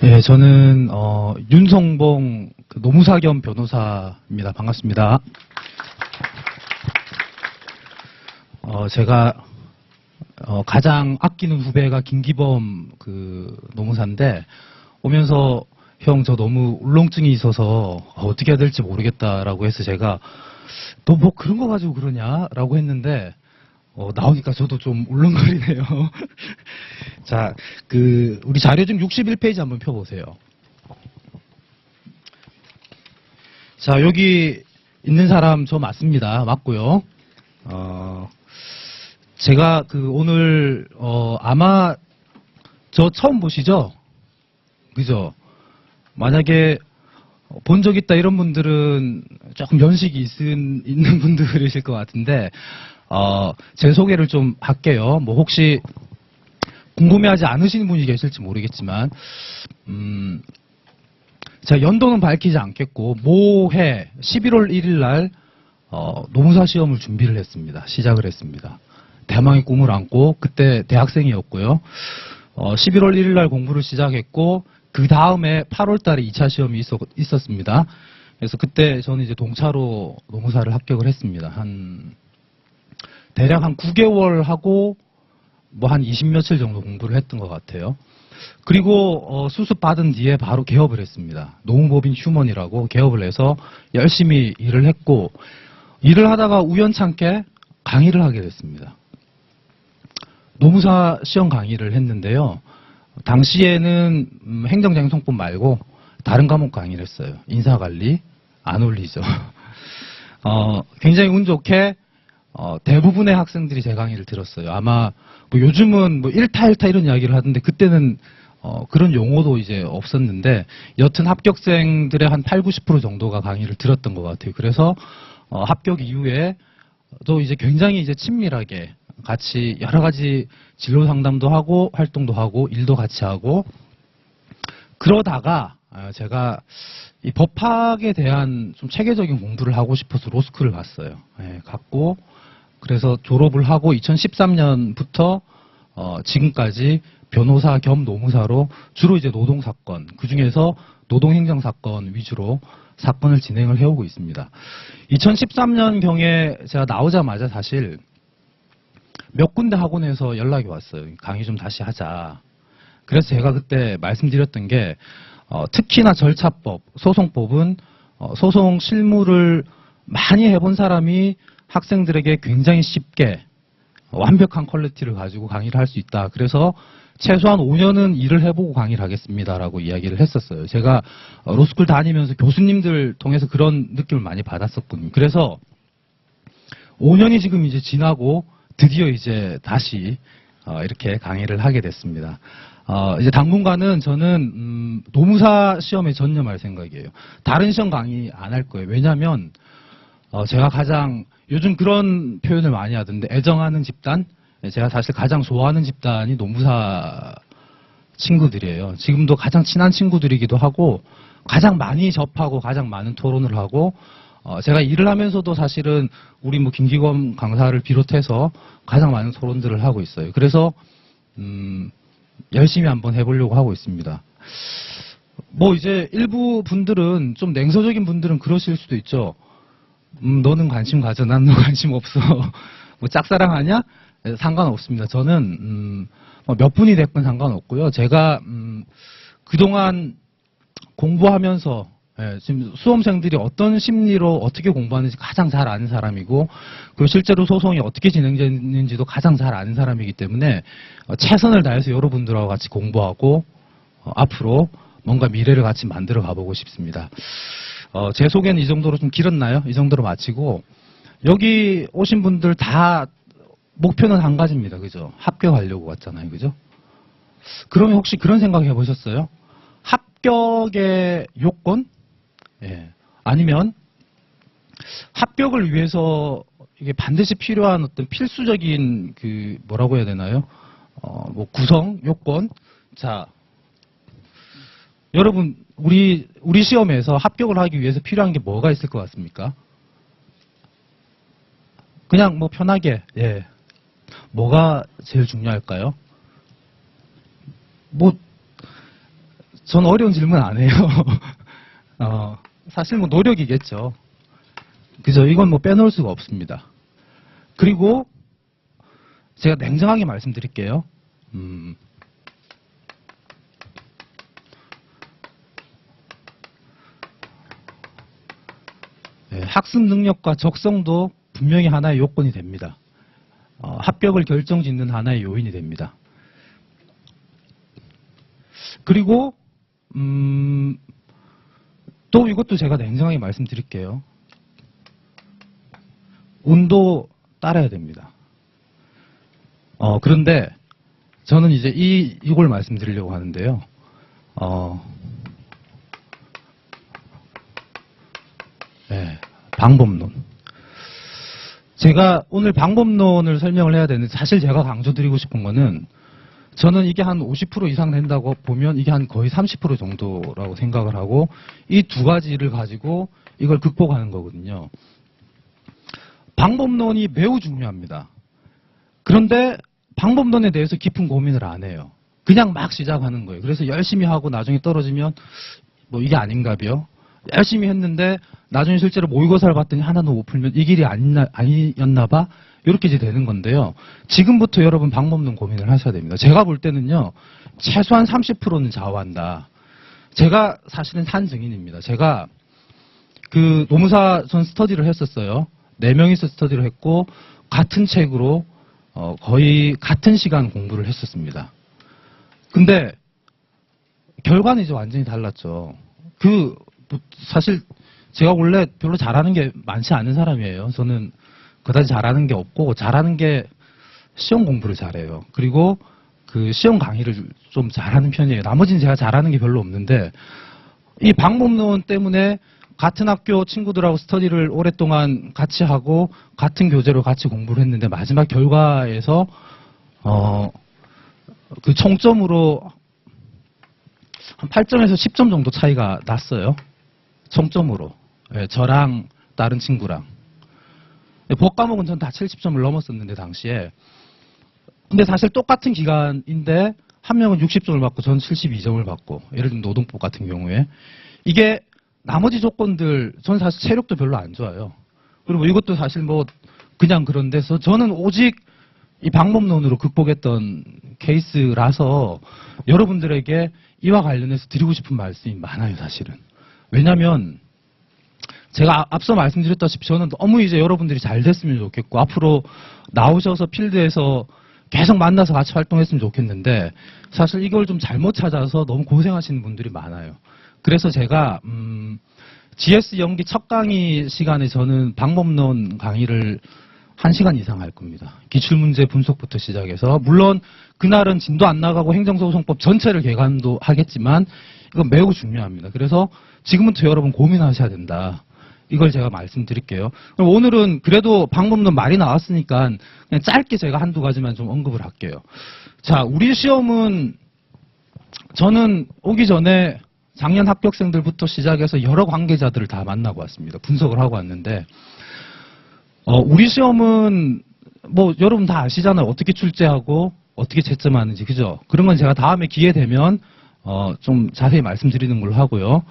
예, 저는 윤성봉 노무사 겸 변호사입니다. 반갑습니다. 제가 가장 아끼는 후배가 김기범 노무사인데 오면서 형 저 너무 울렁증이 있어서 어떻게 해야 될지 모르겠다라고 해서 제가 너 뭐 그런 거 가지고 그러냐라고 했는데 나오니까 저도 좀 울렁거리네요. 자, 우리 자료중 61페이지 한번 펴보세요. 자, 여기 있는 사람 저 맞습니다. 맞고요. 제가 오늘, 아마 저 처음 보시죠? 그죠? 만약에 본 적 있다 이런 분들은 조금 연식이 있는 분들이실 것 같은데, 제 소개를 좀 할게요. 뭐 혹시 궁금해하지 않으시는 분이 계실지 모르겠지만, 제가 연도는 밝히지 않겠고, 모해 11월 1일 날, 노무사 시험을 준비를 했습니다. 시작을 했습니다. 대망의 꿈을 안고, 그때 대학생이었고요. 11월 1일 날 공부를 시작했고, 그 다음에 8월 달에 2차 시험이 있었습니다. 그래서 그때 저는 이제 동차로 노무사를 합격을 했습니다. 대략 한 9개월 하고, 뭐 한 20며칠 정도 공부를 했던 것 같아요. 그리고 수습 받은 뒤에 바로 개업을 했습니다. 노무법인 휴먼이라고 개업을 해서 열심히 일을 했고, 일을 하다가 우연찮게 강의를 하게 됐습니다. 노무사 시험 강의를 했는데요. 당시에는 행정장성법 말고 다른 과목 강의를 했어요. 인사관리 안 어울리죠. 굉장히 운 좋게 대부분의 학생들이 제 강의를 들었어요. 아마 뭐 요즘은 뭐 1타 이런 이야기를 하던데 그때는 그런 용어도 이제 없었는데 여튼 합격생들의 한 8, 90% 정도가 강의를 들었던 것 같아요. 그래서 합격 이후에 또 이제 굉장히 이제 친밀하게 같이 여러 가지 진로 상담도 하고 활동도 하고 일도 같이 하고 그러다가 제가 이 법학에 대한 좀 체계적인 공부를 하고 싶어서 로스쿨을 갔어요. 예, 갔고 그래서 졸업을 하고 2013년부터 지금까지 변호사 겸 노무사로 주로 이제 노동사건, 그 중에서 노동행정사건 위주로 사건을 진행을 해오고 있습니다. 2013년경에 제가 나오자마자 사실 몇 군데 학원에서 연락이 왔어요. 강의 좀 다시 하자. 그래서 제가 그때 말씀드렸던 게 특히나 절차법, 소송법은 소송 실무를 많이 해본 사람이 학생들에게 굉장히 쉽게 완벽한 퀄리티를 가지고 강의를 할 수 있다. 그래서 최소한 5년은 일을 해보고 강의를 하겠습니다라고 이야기를 했었어요. 제가 로스쿨 다니면서 교수님들 통해서 그런 느낌을 많이 받았었거든요. 그래서 5년이 지금 이제 지나고 드디어 이제 다시 이렇게 강의를 하게 됐습니다. 이제 당분간은 저는 노무사 시험에 전념할 생각이에요. 다른 시험 강의 안 할 거예요. 왜냐하면 제가 가장 요즘 그런 표현을 많이 하던데 애정하는 집단, 제가 사실 가장 좋아하는 집단이 노무사 친구들이에요. 지금도 가장 친한 친구들이기도 하고 가장 많이 접하고 가장 많은 토론을 하고 제가 일을 하면서도 사실은 우리 뭐 김기범 강사를 비롯해서 가장 많은 토론들을 하고 있어요. 그래서 열심히 한번 해보려고 하고 있습니다. 뭐 이제 일부 분들은 좀 냉소적인 분들은 그러실 수도 있죠. 너는 관심 가져, 난 너 관심 없어. 뭐 짝사랑하냐? 상관없습니다. 저는 몇 분이 됐건 상관없고요. 제가 그동안 공부하면서 지금 수험생들이 어떤 심리로 어떻게 공부하는지 가장 잘 아는 사람이고 그리고 실제로 소송이 어떻게 진행되는지도 가장 잘 아는 사람이기 때문에 최선을 다해서 여러분들하고 같이 공부하고 앞으로 뭔가 미래를 같이 만들어 가보고 싶습니다. 제 소개는 이 정도로 좀 길었나요? 이 정도로 마치고 여기 오신 분들 다 목표는 한 가지입니다. 그죠? 합격하려고 왔잖아요. 그죠? 그러면 혹시 그런 생각 해보셨어요? 합격의 요건? 예. 아니면 합격을 위해서 이게 반드시 필요한 어떤 필수적인 뭐라고 해야 되나요? 뭐 구성, 요건. 자, 여러분 우리 시험에서 합격을 하기 위해서 필요한 게 뭐가 있을 것 같습니까? 그냥 뭐 편하게 뭐가 제일 중요할까요? 뭐 전 어려운 질문 안 해요. 사실 뭐 노력이겠죠. 그죠? 이건 뭐 빼놓을 수가 없습니다. 그리고 제가 냉정하게 말씀드릴게요. 네, 학습 능력과 적성도 분명히 하나의 요건이 됩니다. 합격을 결정짓는 하나의 요인이 됩니다. 그리고 또 이것도 제가 냉정하게 말씀드릴게요. 운도 따라야 됩니다. 그런데 저는 이제 이걸 말씀드리려고 하는데요. 네, 방법론. 제가 오늘 방법론을 설명을 해야 되는데 사실 제가 강조드리고 싶은 거는 저는 이게 한 50% 이상 된다고 보면 이게 한 거의 30% 정도라고 생각을 하고 이 두 가지를 가지고 이걸 극복하는 거거든요. 방법론이 매우 중요합니다. 그런데 방법론에 대해서 깊은 고민을 안 해요. 그냥 막 시작하는 거예요. 그래서 열심히 하고 나중에 떨어지면 뭐 이게 아닌가벼. 열심히 했는데 나중에 실제로 모의고사를 봤더니 하나도 못 풀면 이 길이 아니었나 봐. 이렇게 이제 되는 건데요. 지금부터 여러분 방법론 고민을 하셔야 됩니다. 제가 볼 때는요. 최소한 30%는 좌우한다. 제가 사실은 산 증인입니다. 제가 그 노무사 전 스터디를 했었어요. 4명이서 스터디를 했고 같은 책으로 거의 같은 시간 공부를 했었습니다. 근데 결과는 이제 완전히 달랐죠. 사실 제가 원래 별로 잘하는 게 많지 않은 사람이에요. 저는 그다지 잘하는 게 없고 잘하는 게 시험 공부를 잘해요. 그리고 그 시험 강의를 좀 잘하는 편이에요. 나머지는 제가 잘하는 게 별로 없는데 이 방법론 때문에 같은 학교 친구들하고 스터디를 오랫동안 같이 하고 같은 교재로 같이 공부를 했는데 마지막 결과에서 그 총점으로 한 8점에서 10점 정도 차이가 났어요. 총점으로. 네, 저랑 다른 친구랑. 법과목은 전 다 70점을 넘었었는데 당시에. 근데 사실 똑같은 기간인데 한 명은 60점을 받고 저는 72점을 받고 예를 들면 노동법 같은 경우에 이게 나머지 조건들 저는 사실 체력도 별로 안 좋아요. 그리고 이것도 사실 뭐 그냥 그런 데서 저는 오직 이 방법론으로 극복했던 케이스라서 여러분들에게 이와 관련해서 드리고 싶은 말씀이 많아요, 사실은. 왜냐하면 제가 앞서 말씀드렸다시피 저는 너무 이제 여러분들이 잘 됐으면 좋겠고 앞으로 나오셔서 필드에서 계속 만나서 같이 활동했으면 좋겠는데 사실 이걸 좀 잘못 찾아서 너무 고생하시는 분들이 많아요. 그래서 제가 GS 연기 첫 강의 시간에 저는 방법론 강의를 1시간 이상 할 겁니다. 기출문제 분석부터 시작해서 물론 그날은 진도 안 나가고 행정소송법 전체를 개관도 하겠지만 이건 매우 중요합니다. 그래서 지금부터 여러분 고민하셔야 된다. 이걸 제가 말씀드릴게요. 그럼 오늘은 그래도 방법론 말이 나왔으니까 그냥 짧게 제가 한두 가지만 좀 언급을 할게요. 자, 우리 시험은 저는 오기 전에 작년 합격생들부터 시작해서 여러 관계자들을 다 만나고 왔습니다. 분석을 하고 왔는데 우리 시험은 뭐 여러분 다 아시잖아요. 어떻게 출제하고 어떻게 채점하는지, 그죠? 그런 건 제가 다음에 기회 되면 좀 자세히 말씀드리는 걸로 하고요.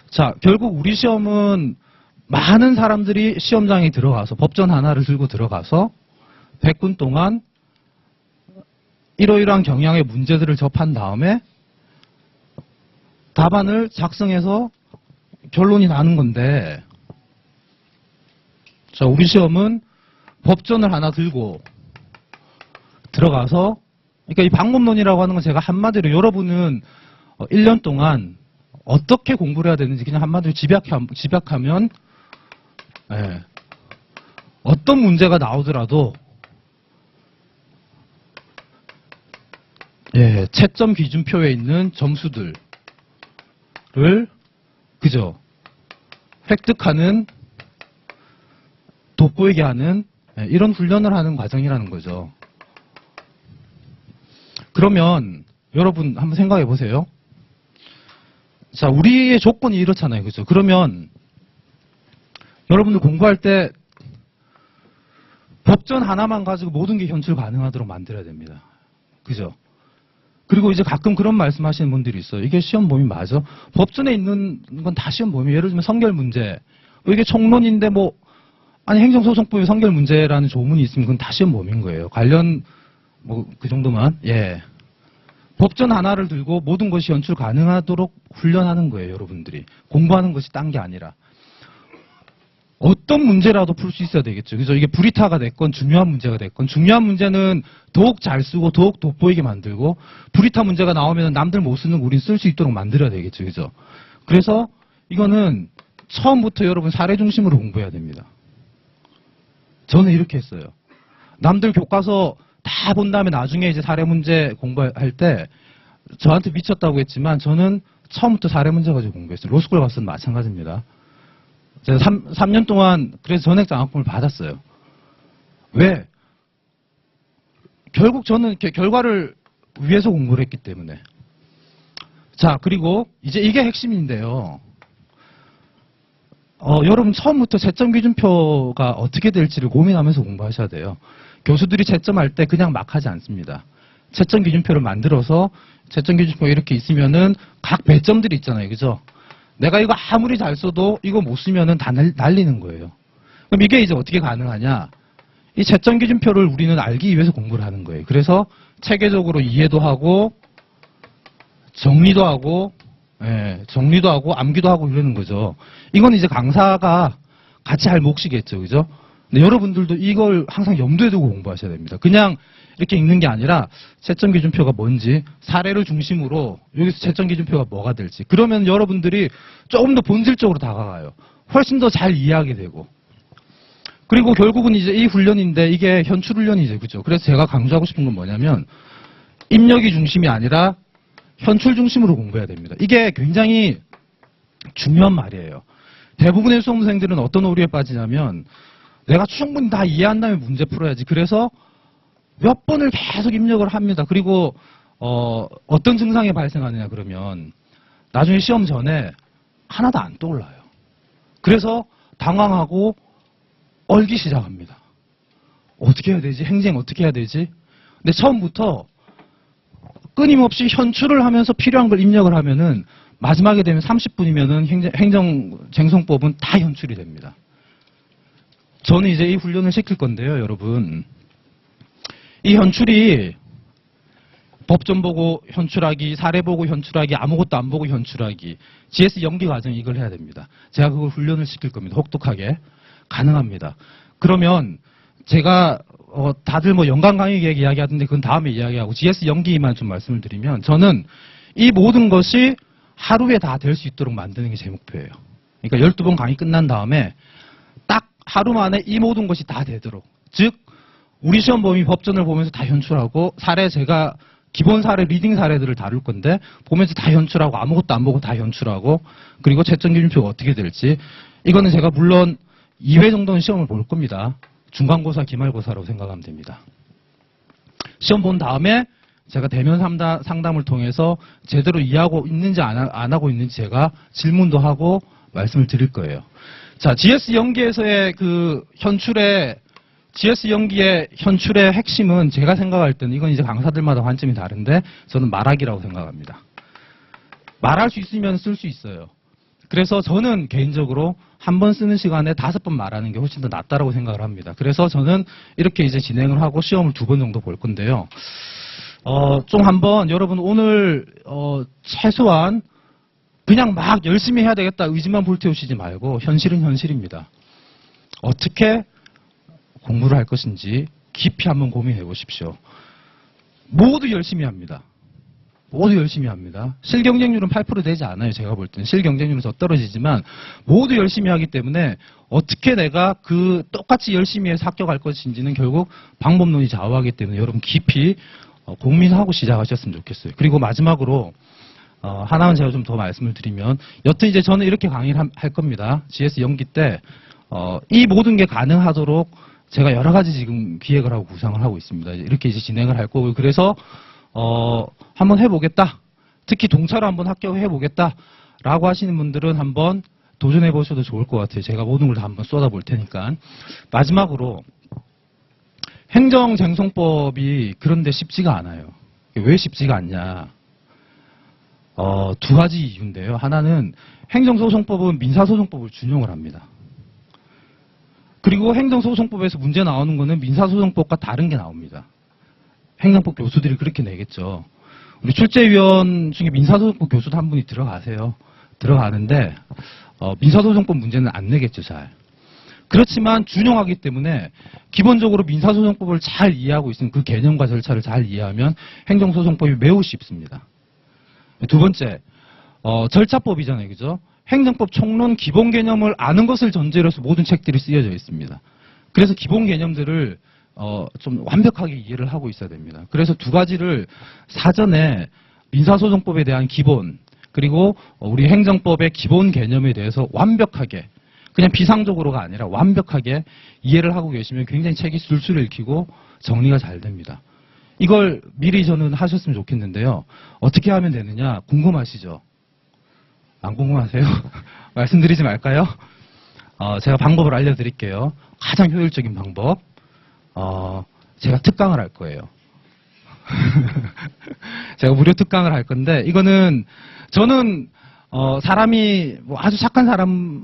자, 결국 우리 시험은 많은 사람들이 시험장에 들어가서 법전 하나를 들고 들어가서 100분 동안 이러이러한 경향의 문제들을 접한 다음에 답안을 작성해서 결론이 나는 건데 자, 우리 시험은 법전을 하나 들고 들어가서 그러니까 이 방법론이라고 하는 건 제가 한마디로 여러분은 1년 동안 어떻게 공부를 해야 되는지 그냥 한마디로 집약하면 예, 어떤 문제가 나오더라도 예, 채점 기준표에 있는 점수들을 그죠? 획득하는 돋보이게 하는 예, 이런 훈련을 하는 과정이라는 거죠. 그러면 여러분 한번 생각해 보세요. 자, 우리의 조건이 이렇잖아요. 그죠? 그러면 여러분들 공부할 때 법전 하나만 가지고 모든 게 현출 가능하도록 만들어야 됩니다. 그죠? 그리고 이제 가끔 그런 말씀 하시는 분들이 있어요. 이게 시험 범위 맞아? 법전에 있는 건 다 시험 범위. 예를 들면 성결 문제. 이게 총론인데 아니 행정소송법에 성결 문제라는 조문이 있으면 그건 다 시험 범위인 거예요. 관련 그 정도만. 예. 법전 하나를 들고 모든 것이 연출 가능하도록 훈련하는 거예요, 여러분들이. 공부하는 것이 딴 게 아니라. 어떤 문제라도 풀 수 있어야 되겠죠. 그래서 이게 불이타가 됐건 중요한 문제가 됐건 중요한 문제는 더욱 잘 쓰고 더욱 돋보이게 만들고 불이타 문제가 나오면 남들 못 쓰는 거 우린 쓸 수 있도록 만들어야 되겠죠. 그죠? 그래서 이거는 처음부터 여러분 사례 중심으로 공부해야 됩니다. 저는 이렇게 했어요. 남들 교과서 다 본 다음에 나중에 이제 사례 문제 공부할 때 저한테 미쳤다고 했지만 저는 처음부터 사례 문제 가지고 공부했어요. 로스쿨 갔을 때 마찬가지입니다. 제가 3년 동안 그래서 전액 장학금을 받았어요. 왜? 결국 저는 결과를 위해서 공부를 했기 때문에. 자, 그리고 이제 이게 핵심인데요. 여러분 처음부터 채점 기준표가 어떻게 될지를 고민하면서 공부하셔야 돼요. 교수들이 채점할 때 그냥 막 하지 않습니다. 채점 기준표를 만들어서 채점 기준표가 이렇게 있으면은 각 배점들이 있잖아요. 그죠? 내가 이거 아무리 잘 써도 이거 못 쓰면은 다 날리는 거예요. 그럼 이게 이제 어떻게 가능하냐? 이 채점 기준표를 우리는 알기 위해서 공부를 하는 거예요. 그래서 체계적으로 이해도 하고 정리도 하고 암기도 하고 이러는 거죠. 이건 이제 강사가 같이 할 몫이겠죠. 그죠? 근데 여러분들도 이걸 항상 염두에 두고 공부하셔야 됩니다. 그냥 이렇게 읽는 게 아니라 채점 기준표가 뭔지 사례를 중심으로 여기서 채점 기준표가 뭐가 될지 그러면 여러분들이 조금 더 본질적으로 다가가요. 훨씬 더 잘 이해하게 되고 그리고 결국은 이제 이 훈련인데 이게 현출 훈련이죠. 그죠? 그래서 제가 강조하고 싶은 건 뭐냐면 입력이 중심이 아니라 현출 중심으로 공부해야 됩니다. 이게 굉장히 중요한 말이에요. 대부분의 수험생들은 어떤 오류에 빠지냐면 내가 충분히 다 이해한 다음에 문제 풀어야지. 그래서 몇 번을 계속 입력을 합니다. 그리고 어떤 증상이 발생하느냐 그러면 나중에 시험 전에 하나도 안 떠올라요. 그래서 당황하고 얼기 시작합니다. 어떻게 해야 되지? 행정 어떻게 해야 되지? 근데 처음부터 끊임없이 현출을 하면서 필요한 걸 입력을 하면은 마지막에 되면 30분이면은 행정쟁송법은 다 현출이 됩니다. 저는 이제 이 훈련을 시킬 건데요, 여러분. 이 현출이 법전 보고 현출하기, 사례 보고 현출하기, 아무것도 안 보고 현출하기, GS 연기 과정 이걸 해야 됩니다. 제가 그걸 훈련을 시킬 겁니다. 혹독하게. 가능합니다. 그러면 제가 다들 연간 강의 계획 이야기하던데 그건 다음에 이야기하고 GS 연기만 좀 말씀을 드리면 저는 이 모든 것이 하루에 다 될 수 있도록 만드는 게 제 목표예요. 그러니까 12번 강의 끝난 다음에 딱 하루 만에 이 모든 것이 다 되도록 즉 우리 시험 범위 법전을 보면서 다 현출하고 사례 제가 기본 사례 리딩 사례들을 다룰 건데 보면서 다 현출하고 아무것도 안 보고 다 현출하고 그리고 채점 기준표가 어떻게 될지 이거는 제가 물론 2회 정도는 시험을 볼 겁니다. 중간고사, 기말고사라고 생각하면 됩니다. 시험 본 다음에 제가 대면 상담을 통해서 제대로 이해하고 있는지 안 하고 있는지 제가 질문도 하고 말씀을 드릴 거예요. 자, GS 연기에서의 GS 연기의 현출의 핵심은 제가 생각할 때는 이건 이제 강사들마다 관점이 다른데 저는 말하기라고 생각합니다. 말할 수 있으면 쓸 수 있어요. 그래서 저는 개인적으로 한 번 쓰는 시간에 5번 말하는 게 훨씬 더 낫다라고 생각을 합니다. 그래서 저는 이렇게 이제 진행을 하고 시험을 2번 정도 볼 건데요. 좀 한번 여러분 오늘 최소한 그냥 막 열심히 해야 되겠다 의지만 불태우시지 말고 현실은 현실입니다. 어떻게 공부를 할 것인지 깊이 한번 고민해 보십시오. 모두 열심히 합니다. 모두 열심히 합니다. 실경쟁률은 8% 되지 않아요. 제가 볼 때는 실경쟁률은 더 떨어지지만 모두 열심히 하기 때문에 어떻게 내가 똑같이 열심히 해서 합격할 것인지는 결국 방법론이 좌우하기 때문에 여러분 깊이 고민하고 시작하셨으면 좋겠어요. 그리고 마지막으로 하나만 제가 좀 더 말씀을 드리면 여튼 이제 저는 이렇게 강의를 할 겁니다. GS 연기 때 이 모든 게 가능하도록 제가 여러 가지 지금 기획을 하고 구상을 하고 있습니다. 이렇게 이제 진행을 할 거고 그래서 한번 해보겠다. 특히 동차로 한번 합격해보겠다라고 하시는 분들은 한번 도전해보셔도 좋을 것 같아요. 제가 모든 걸 다 한번 쏟아볼 테니까. 마지막으로 행정쟁송법이 그런데 쉽지가 않아요. 게 왜 쉽지가 않냐. 두 가지 이유인데요. 하나는 행정소송법은 민사소송법을 준용을 합니다. 그리고 행정소송법에서 문제 나오는 거는 민사소송법과 다른 게 나옵니다. 행정법 교수들이 그렇게 내겠죠. 우리 출제위원 중에 민사소송법 교수도 한 분이 들어가세요. 들어가는데 민사소송법 문제는 안 내겠죠, 잘. 그렇지만 준용하기 때문에 기본적으로 민사소송법을 잘 이해하고 있으면 그 개념과 절차를 잘 이해하면 행정소송법이 매우 쉽습니다. 두 번째, 절차법이잖아요, 그죠? 행정법 총론 기본 개념을 아는 것을 전제로 해서 모든 책들이 쓰여져 있습니다. 그래서 기본 개념들을 좀 완벽하게 이해를 하고 있어야 됩니다. 그래서 두 가지를 사전에 민사소송법에 대한 기본, 그리고 우리 행정법의 기본 개념에 대해서 완벽하게, 그냥 비상적으로가 아니라 완벽하게 이해를 하고 계시면 굉장히 책이 술술 읽히고 정리가 잘 됩니다. 이걸 미리 저는 하셨으면 좋겠는데요. 어떻게 하면 되느냐 궁금하시죠? 안 궁금하세요? 말씀드리지 말까요? 제가 방법을 알려드릴게요. 가장 효율적인 방법. 제가 특강을 할 거예요. 제가 무료 특강을 할 건데, 이거는 저는 사람이 뭐 아주 착한 사람인데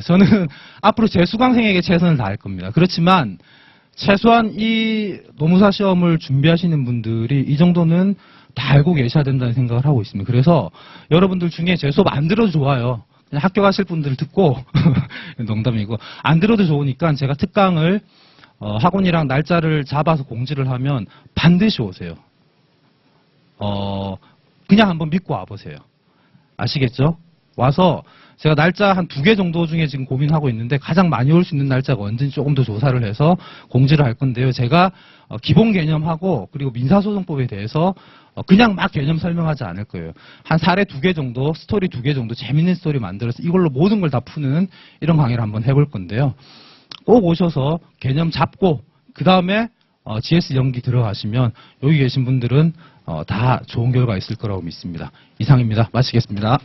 저는 앞으로 제 수강생에게 최선을 다할 겁니다. 그렇지만 최소한 이 노무사 시험을 준비하시는 분들이 이 정도는 다 알고 계셔야 된다는 생각을 하고 있습니다. 그래서 여러분들 중에 제 수업 안 들어도 좋아요. 그냥 학교 가실 분들 듣고 농담이고, 안 들어도 좋으니까 제가 특강을 학원이랑 날짜를 잡아서 공지를 하면 반드시 오세요. 그냥 한번 믿고 와보세요. 아시겠죠? 와서 제가 날짜 한 2개 정도 중에 지금 고민하고 있는데 가장 많이 올 수 있는 날짜가 언제인지 조금 더 조사를 해서 공지를 할 건데요. 제가 기본 개념하고 그리고 민사소송법에 대해서 그냥 막 개념 설명하지 않을 거예요. 한 사례 2개 정도, 스토리 2개 정도 재밌는 스토리 만들어서 이걸로 모든 걸 다 푸는 이런 강의를 한번 해볼 건데요. 꼭 오셔서 개념 잡고 그 다음에 GS 연기 들어가시면 여기 계신 분들은 다 좋은 결과 있을 거라고 믿습니다. 이상입니다. 마치겠습니다.